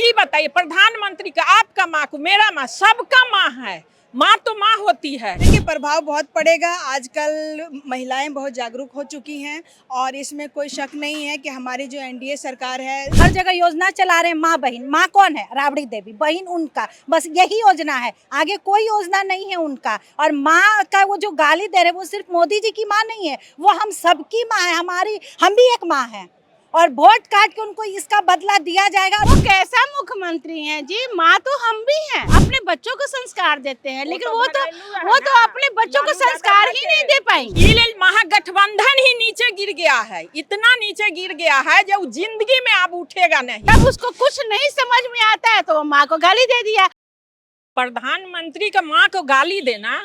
ये बताइए, प्रधानमंत्री का आपका माँ को मेरा माँ सबका माँ है, माँ तो माँ होती है। देखिए, प्रभाव बहुत पड़ेगा। आजकल महिलाएं बहुत जागरूक हो चुकी हैं और इसमें कोई शक नहीं है कि हमारी जो एनडीए सरकार है हर जगह योजना चला रहे हैं। माँ बहन, माँ कौन है? राबड़ी देवी, बहन उनका, बस यही योजना है, आगे कोई योजना नहीं है उनका। और माँ का वो जो गाली दे रहे हैं वो सिर्फ मोदी जी की माँ नहीं है, वो हम सबकी माँ है, हमारी, हम भी एक माँ है। और वोट काट के उनको इसका बदला दिया जाएगा। वो कैसा मुख्यमंत्री हैं जी? माँ तो हम भी हैं, अपने बच्चों को संस्कार देते हैं, लेकिन वो तो अपने बच्चों को संस्कार ही नहीं दे पाएंगे। ये महागठबंधन ही नीचे गिर गया है, इतना नीचे गिर गया है जो जिंदगी में अब उठेगा नहीं। जब उसको कुछ नहीं समझ में आता है तो वो माँ को गाली दे दिया। प्रधानमंत्री का माँ को गाली देना,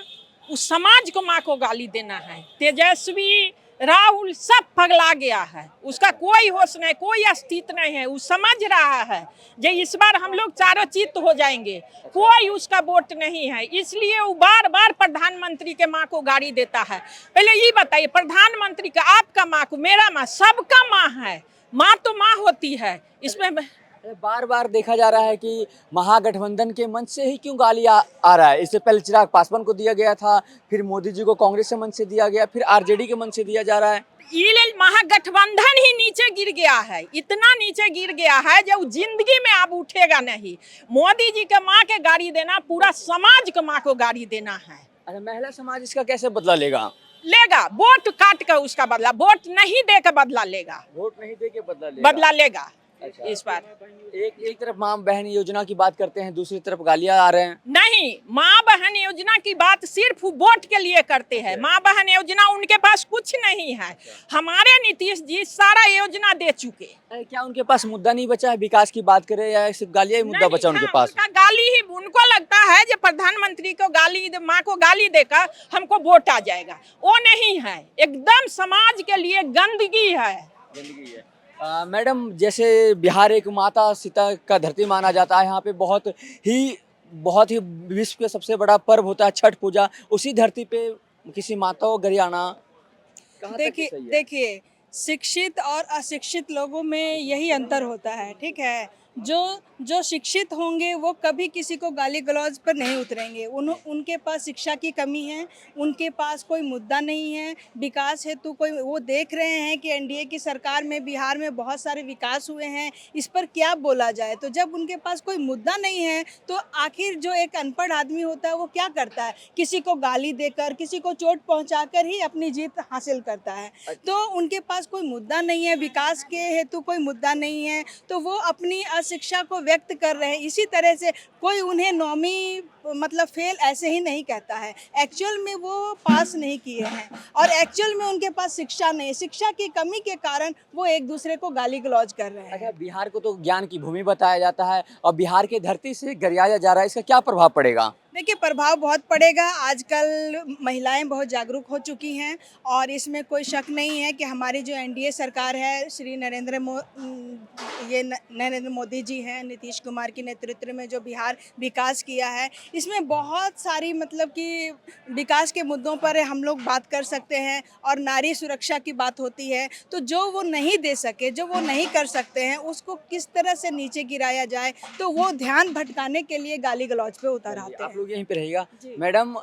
उस समाज को माँ को गाली देना है। तेजस्वी, राहुल सब पगला गया है, उसका कोई होश नहीं, कोई अस्तित्व नहीं है। वो समझ रहा है जो इस बार हम लोग चारों चित्त हो जाएंगे, कोई उसका वोट नहीं है, इसलिए वो बार बार प्रधानमंत्री के माँ को गाली देता है। पहले ये बताइए, प्रधानमंत्री का आपका माँ को मेरा माँ सबका माँ है, माँ तो माँ होती है। इसमें बार बार देखा जा रहा है कि महागठबंधन के मंच से ही क्यों गाली आ रहा है। इससे पहले चिराग पासवान को दिया गया था, फिर मोदी जी को कांग्रेस के मंच से दिया गया, फिर आरजेडी के मंच से दिया जा रहा है। ये महागठबंधन ही नीचे गिर गया है, इतना नीचे गिर गया है जो जिंदगी में अब उठेगा नहीं। मोदी जी के माँ के गाली देना, पूरा समाज के माँ को गाली देना है। अच्छा, महिला समाज इसका कैसे बदला लेगा वोट काट कर उसका बदला, वोट नहीं दे के बदला लेगा, वोट नहीं दे के बदला लेगा। अच्छा, इस बार एक तरफ माँ बहन योजना की बात करते हैं, दूसरी तरफ गालियां आ रहे हैं। नहीं, माँ बहन योजना की बात सिर्फ वोट के लिए करते हैं। माँ बहन योजना उनके पास कुछ नहीं है। हमारे नीतीश जी सारा योजना दे चुके। क्या उनके पास मुद्दा नहीं बचा है? विकास की बात करें या सिर्फ गालियां ही मुद्दा बचा उनके पास? गाली ही उनको लगता है जो प्रधानमंत्री को गाली, माँ को गाली देकर हमको वोट आ जाएगा, वो नहीं है। एकदम समाज के लिए गंदगी है। मैडम, जैसे बिहार एक माता सीता का धरती माना जाता है, यहाँ पे बहुत ही विश्व के सबसे बड़ा पर्व होता है छठ पूजा। उसी धरती पे किसी माता को गरियाना, देखिए, शिक्षित और अशिक्षित लोगों में यही अंतर होता है, ठीक है। जो शिक्षित होंगे वो कभी किसी को गाली गलौज पर नहीं उतरेंगे। उनके पास शिक्षा की कमी है, उनके पास कोई मुद्दा नहीं है, विकास हेतु कोई, वो देख रहे हैं कि एनडीए की सरकार में बिहार में बहुत सारे विकास हुए हैं, इस पर क्या बोला जाए। तो जब उनके पास कोई मुद्दा नहीं है तो आखिर जो एक अनपढ़ आदमी होता है वो क्या करता है? किसी को गाली देकर, किसी को चोट पहुँचाकर ही अपनी जीत हासिल करता है। तो उनके पास कोई मुद्दा नहीं है, विकास के हेतु कोई मुद्दा नहीं है, तो वो अपनी शिक्षा को व्यक्त कर रहे हैं। इसी तरह से कोई उन्हें नौवीं मतलब फेल ऐसे ही नहीं कहता है, एक्चुअल में वो पास नहीं किए हैं और एक्चुअल में उनके पास शिक्षा नहीं, शिक्षा की कमी के कारण वो एक दूसरे को गाली गलौज कर रहे हैं। अच्छा, बिहार को तो ज्ञान की भूमि बताया जाता है और बिहार की धरती से गरियाया जा रहा है, इसका क्या प्रभाव पड़ेगा? देखिए, प्रभाव बहुत पड़ेगा। आजकल महिलाएं बहुत जागरूक हो चुकी हैं और इसमें कोई शक नहीं है कि हमारी जो एनडीए सरकार है, श्री नरेंद्र मोदी जी हैं, नीतीश कुमार के नेतृत्व में जो बिहार विकास किया है, इसमें बहुत सारी मतलब कि विकास के मुद्दों पर हम लोग बात कर सकते हैं। और नारी सुरक्षा की बात होती है, तो जो वो नहीं दे सके, जो वो नहीं कर सकते हैं, उसको किस तरह से नीचे गिराया जाए, तो वो ध्यान भटकाने के लिए गाली गलौज पे उतर आते हैं। लोग यहीं पे रहेगा। मैडम,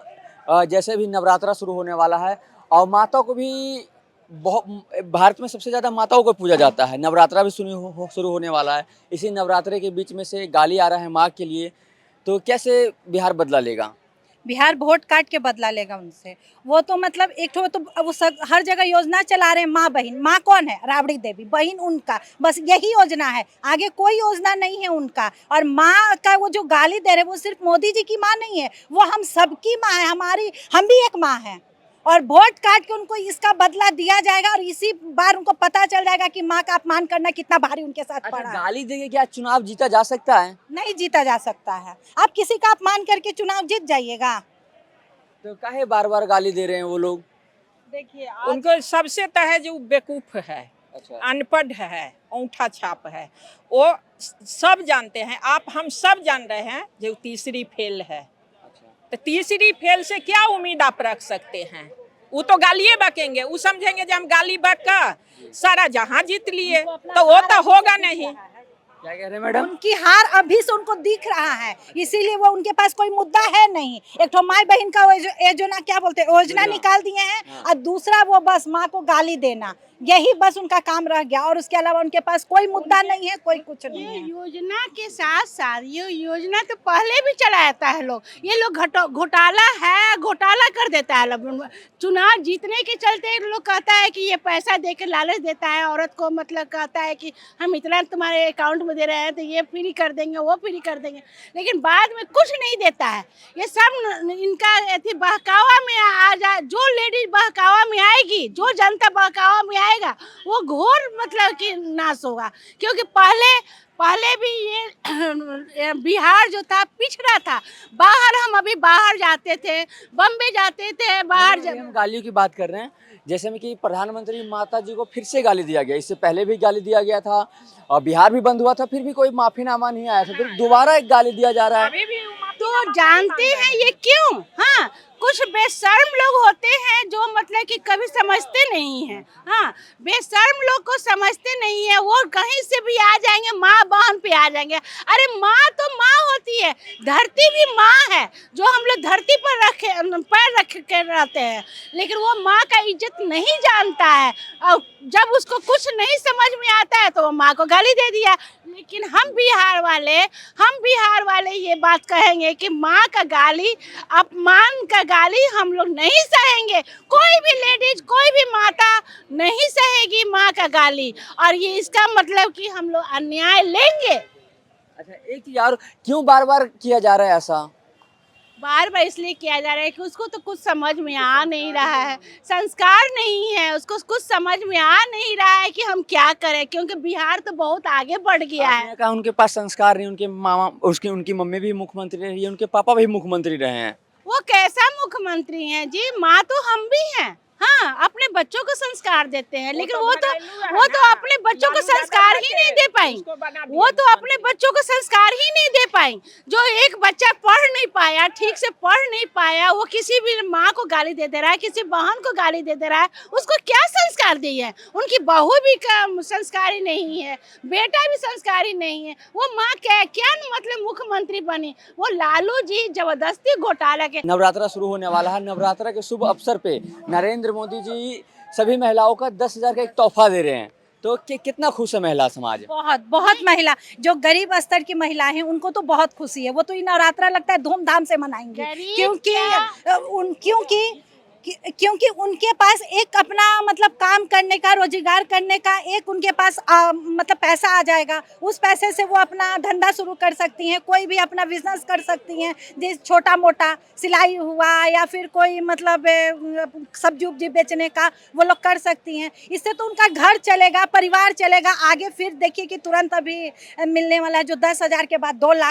जैसे भी नवरात्रा शुरू होने वाला है और माताओं को भी बहुत, भारत में सबसे ज़्यादा माताओं को पूजा जाता है, नवरात्रा भी शुरू होने वाला है। इसी नवरात्रे के बीच में से गाली आ रहा है माँ के लिए, तो कैसे बिहार बदला लेगा? बिहार वोट काट के बदला लेगा उनसे। वो तो मतलब एक तो वो हर जगह योजना चला रहे हैं। माँ बहन, माँ कौन है? राबड़ी देवी, बहन उनका, बस यही योजना है, आगे कोई योजना नहीं है उनका। और माँ का वो जो गाली दे रहे हैं वो सिर्फ मोदी जी की माँ नहीं है, वो हम सबकी माँ है, हमारी, हम भी एक माँ है। और वोट काट के उनको इसका बदला दिया जाएगा और इसी बार उनको पता चल जाएगा कि माँ का अपमान करना कितना भारी उनके साथ पड़ा है। गाली देके क्या चुनाव जीता जा सकता है? नहीं जीता जा सकता है। आप किसी का अपमान करके चुनाव जीत जाइएगा? तो काहे बार बार गाली दे रहे हैं वो लोग? देखिए, उनको सबसे तो है जो बेवकूफ है, अच्छा, अनपढ़ है, औंठा छाप है, वो सब जानते हैं। आप हम सब जान रहे हैं जो तीसरी फेल है। तो तीसरी फेल से क्या उम्मीद आप रख सकते हैं? वो तो गालिए बकेंगे, वो समझेंगे जब हम गाली बक कर सारा जहां जीत लिए, तो वो तो होगा नहीं। क्या कह रहे हैं मैडम? उनकी हार अभी से उनको दिख रहा है, इसीलिए वो उनके पास कोई मुद्दा है नहीं। एक तो माई बहन का योजना क्या बोलते हैं, योजना निकाल दिए हैं, और दूसरा वो बस माँ को गाली देना, यही बस उनका काम रह गया। और उसके अलावा उनके पास कोई मुद्दा नहीं है, कोई कुछ नहीं ये है। योजना के साथ साथ ये योजना तो पहले भी चलाता है लोग। ये लोग घोटाला कर देता है लोग। चुनाव जीतने के चलते लोग कहता है कि ये पैसा दे के लालच देता है औरत को, मतलब कहता है कि हम इतना तुम्हारे अकाउंट में दे रहे हैं तो ये फ्री कर देंगे, वो फ्री कर देंगे, लेकिन बाद में कुछ नहीं देता है। ये सब इनका बहकावा में आ जाए। जो लेडीज बहकावा में आएगी, जो जनता बहकावा में आएगा, वो घोर मतलब कि नाश होगा। क्योंकि पहले भी ये बिहार जो था पिछड़ा था। हम अभी बाहर जाते थे, बम्बे जाते थे, हम गालियों की बात कर रहे हैं, जैसे में कि प्रधानमंत्री माता जी को फिर से गाली दिया गया, इससे पहले भी गाली दिया गया था और बिहार भी बंद हुआ था, फिर भी कोई माफीनामा नहीं आया था, फिर दोबारा एक गाली दिया जा रहा है। अभी भी तो जानते हैं ये क्यों? हाँ, कुछ बेशर्म लोग होते हैं जो मतलब कि कभी समझते नहीं हैं। हाँ, बेशर्म लोग को समझते नहीं है, वो कहीं से भी आ जाएंगे, माँ बहन पे आ जाएंगे। अरे माँ तो माँ होती है, धरती भी माँ है, जो हम लोग धरती पर पैर रख के रहते हैं, लेकिन वो माँ का इज्जत नहीं जानता है। और जब उसको कुछ नहीं समझ में आता है तो वो माँ को गाली दे दिया। लेकिन हम बिहार वाले ये बात कहेंगे कि माँ का गाली, अपमान का गाली हम लोग नहीं सहेंगे। कोई भी लेडीज, कोई भी माता नहीं सहेगी माँ का गाली, और ये इसका मतलब कि हम लोग अन्याय लेंगे। अच्छा, एक चीज और, क्यों बार बार किया जा रहा है ऐसा? बार बार इसलिए किया जा रहा है कि उसको तो कुछ समझ में आ नहीं रहा है, संस्कार नहीं है, उसको कुछ समझ में आ नहीं रहा है कि हम क्या करें, क्योंकि बिहार तो बहुत आगे बढ़ गया है। आपने कहा उनके पास संस्कार नहीं, उनके मामा, उनकी मम्मी भी मुख्यमंत्री रही है, उनके पापा भी मुख्यमंत्री रहे हैं। वो कैसा मुख्यमंत्री हैं जी? माँ तो हम भी हैं। हाँ, अपने बच्चों को संस्कार देते हैं, लेकिन वो तो अपने बच्चों को संस्कार ही नहीं दे पाई। वो तो अपने बच्चों को संस्कार ही नहीं दे पाई। जो एक बच्चा पढ़ नहीं पाया, ठीक से पढ़ नहीं पाया, वो किसी भी माँ को गाली दे रहा है, किसी बहन को गाली दे रहा है, उसको क्या संस्कार दी है? उनकी बहू भी संस्कारी नहीं है, बेटा भी संस्कारी नहीं है, वो माँ क्या मतलब मुख्यमंत्री बनी? वो लालू जी जबरदस्ती घोटाला के। नवरात्रा शुरू होने वाला है, नवरात्रा के शुभ अवसर पे नरेंद्र मोदी जी सभी महिलाओं का 10,000 का एक तोहफा दे रहे हैं, तो कितना खुश है महिला समाज? बहुत महिला, जो गरीब स्तर की महिला हैं, उनको तो बहुत खुशी है। वो तो ये नवरात्रा लगता है धूमधाम से मनाएंगे, क्योंकि उनके पास एक अपना मतलब काम करने का, रोजगार करने का एक उनके पास मतलब पैसा आ जाएगा। उस पैसे से वो अपना धंधा शुरू कर सकती हैं, कोई भी अपना बिजनेस कर सकती हैं, जैसे छोटा मोटा सिलाई हुआ या फिर कोई मतलब सब्जी उब्जी बेचने का वो लोग कर सकती हैं। इससे तो उनका घर चलेगा, परिवार चलेगा आगे। फिर देखिए कि तुरंत अभी मिलने वाला है जो 10,000 के बाद 2 लाख